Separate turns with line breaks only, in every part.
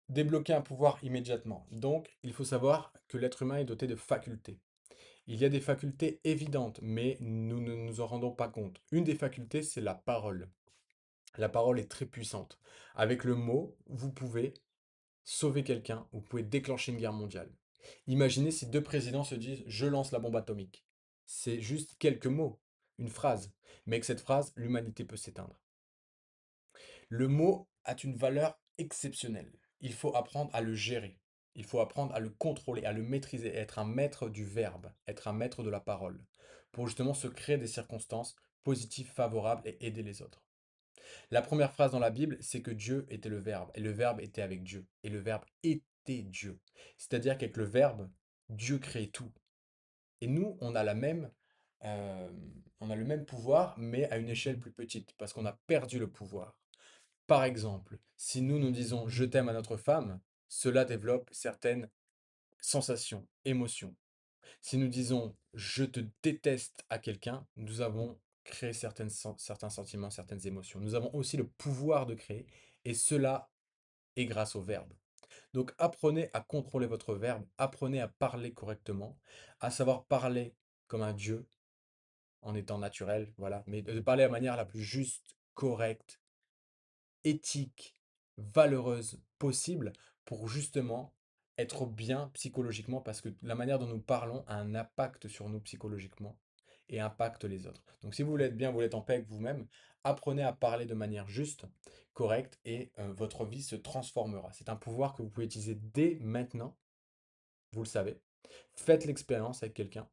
Débloquer un pouvoir immédiatement. Donc, il faut savoir que l'être humain est doté de facultés. Il y a des facultés évidentes, mais nous ne nous en rendons pas compte. Une des facultés, c'est la parole. La parole est très puissante. Avec le mot, vous pouvez sauver quelqu'un, vous pouvez déclencher une guerre mondiale. Imaginez si deux présidents se disent je lance la bombe atomique. C'est juste quelques mots, une phrase, mais avec cette phrase, l'humanité peut s'éteindre. Le mot a une valeur exceptionnelle. Il faut apprendre à le gérer. Il faut apprendre à le contrôler, à le maîtriser, être un maître du verbe, être un maître de la parole, pour justement se créer des circonstances positives, favorables et aider les autres. La première phrase dans la Bible, c'est que Dieu était le Verbe, et le Verbe était avec Dieu, et le Verbe était Dieu. C'est-à-dire qu'avec le Verbe, Dieu crée tout. Et nous, euh, on a le même pouvoir, mais à une échelle plus petite, parce qu'on a perdu le pouvoir. Par exemple, si nous nous disons je t'aime à notre femme, cela développe certaines sensations, émotions. Si nous disons je te déteste à quelqu'un, nous avons créé certains sentiments, certaines émotions. Nous avons aussi le pouvoir de créer, et cela est grâce au verbe. Donc apprenez à contrôler votre verbe, apprenez à parler correctement, à savoir parler comme un dieu, en étant naturel, voilà, mais de parler de la manière la plus juste, correcte, éthique, valeureuse possible pour justement être bien psychologiquement parce que la manière dont nous parlons a un impact sur nous psychologiquement et impacte les autres. Donc si vous voulez être bien, vous voulez être en paix avec vous-même, apprenez à parler de manière juste, correcte et votre vie se transformera. C'est un pouvoir que vous pouvez utiliser dès maintenant, vous le savez. Faites l'expérience avec quelqu'un.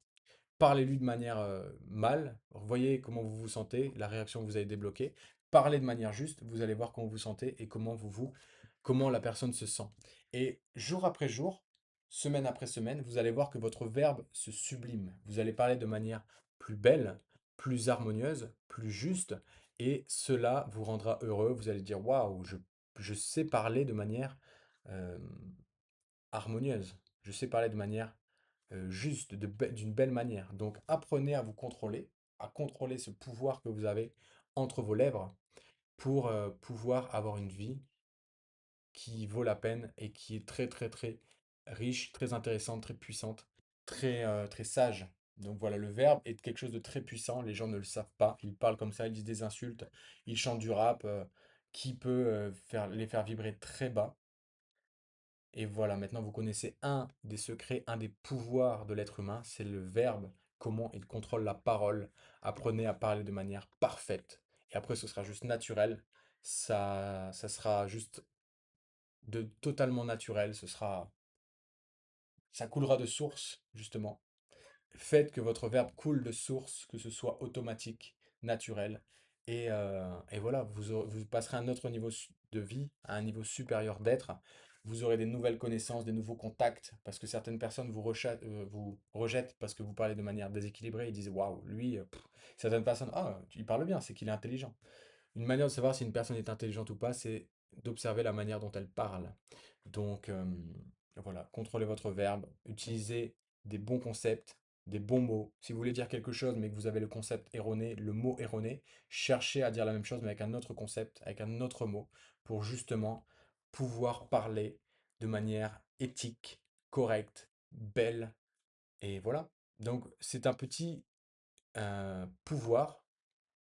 Parlez-lui de manière mal, voyez comment vous vous sentez, la réaction que vous avez débloquée. Parlez de manière juste, vous allez voir comment vous vous sentez et comment la personne se sent. Et jour après jour, semaine après semaine, vous allez voir que votre verbe se sublime. Vous allez parler de manière plus belle, plus harmonieuse, plus juste, et cela vous rendra heureux. Vous allez dire, waouh, je sais parler de manière euh, harmonieuse. Je sais parler de manière juste, d'une belle manière. Donc apprenez à vous contrôler, à contrôler ce pouvoir que vous avez entre vos lèvres pour pouvoir avoir une vie qui vaut la peine et qui est très très très riche, très intéressante, très puissante, très sage. Donc voilà, le verbe est quelque chose de très puissant, les gens ne le savent pas, ils parlent comme ça, ils disent des insultes, ils chantent du rap qui peut les faire vibrer très bas. Et voilà, maintenant vous connaissez un des secrets, un des pouvoirs de l'être humain, c'est le verbe, comment il contrôle la parole. Apprenez à parler de manière parfaite. Et après, ce sera juste naturel. Ça sera juste totalement naturel. Ça coulera de source, justement. Faites que votre verbe coule de source, que ce soit automatique, naturel. Et voilà, vous passerez à un autre niveau de vie, à un niveau supérieur d'être. Vous aurez des nouvelles connaissances, des nouveaux contacts, parce que certaines personnes vous rejettent parce que vous parlez de manière déséquilibrée. Ils disent, waouh, lui, certaines personnes, ah, il parle bien, c'est qu'il est intelligent. Une manière de savoir si une personne est intelligente ou pas, c'est d'observer la manière dont elle parle. Donc, voilà, contrôlez votre verbe, utilisez des bons concepts, des bons mots. Si vous voulez dire quelque chose, mais que vous avez le concept erroné, le mot erroné, cherchez à dire la même chose, mais avec un autre concept, avec un autre mot, pour justement pouvoir parler de manière éthique, correcte, belle, et voilà. Donc, c'est un petit pouvoir.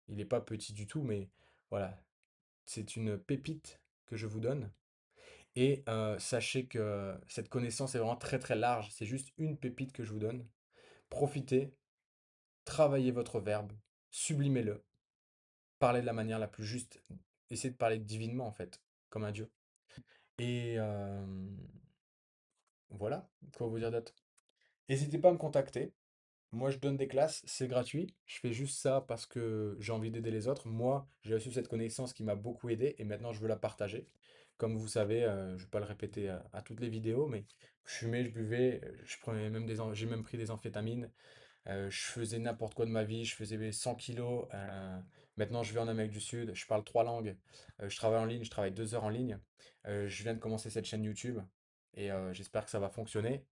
Il n'est pas petit du tout, mais voilà, c'est une pépite que je vous donne. Et sachez que cette connaissance est vraiment très très large. C'est juste une pépite que je vous donne. Profitez, travaillez votre verbe, sublimez-le, parlez de la manière la plus juste. Essayez de parler divinement en fait, comme un dieu. Et voilà, quoi vous dire d'autre? N'hésitez pas à me contacter. Moi, je donne des classes, c'est gratuit. Je fais juste ça parce que j'ai envie d'aider les autres. Moi, j'ai reçu cette connaissance qui m'a beaucoup aidé et maintenant je veux la partager. Comme vous savez, je ne vais pas le répéter à toutes les vidéos, mais je fumais, je buvais, je prenais même j'ai même pris des amphétamines. Je faisais n'importe quoi de ma vie, je faisais 100 kilos. Maintenant, je vais en Amérique du Sud, je parle 3 langues. Je travaille en ligne, je travaille 2 heures en ligne. Je viens de commencer cette chaîne YouTube et j'espère que ça va fonctionner.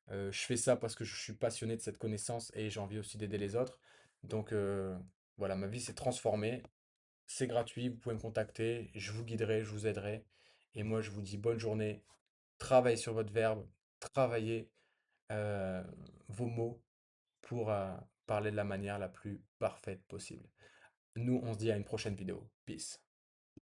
Je fais ça parce que je suis passionné de cette connaissance et j'ai envie aussi d'aider les autres. Donc voilà, ma vie s'est transformée. C'est gratuit, vous pouvez me contacter, je vous guiderai, je vous aiderai. Et moi, je vous dis bonne journée travaillez sur votre verbe, travaillez euh, vos mots pour parler de la manière la plus parfaite possible. Nous, on se dit à une prochaine vidéo. Peace.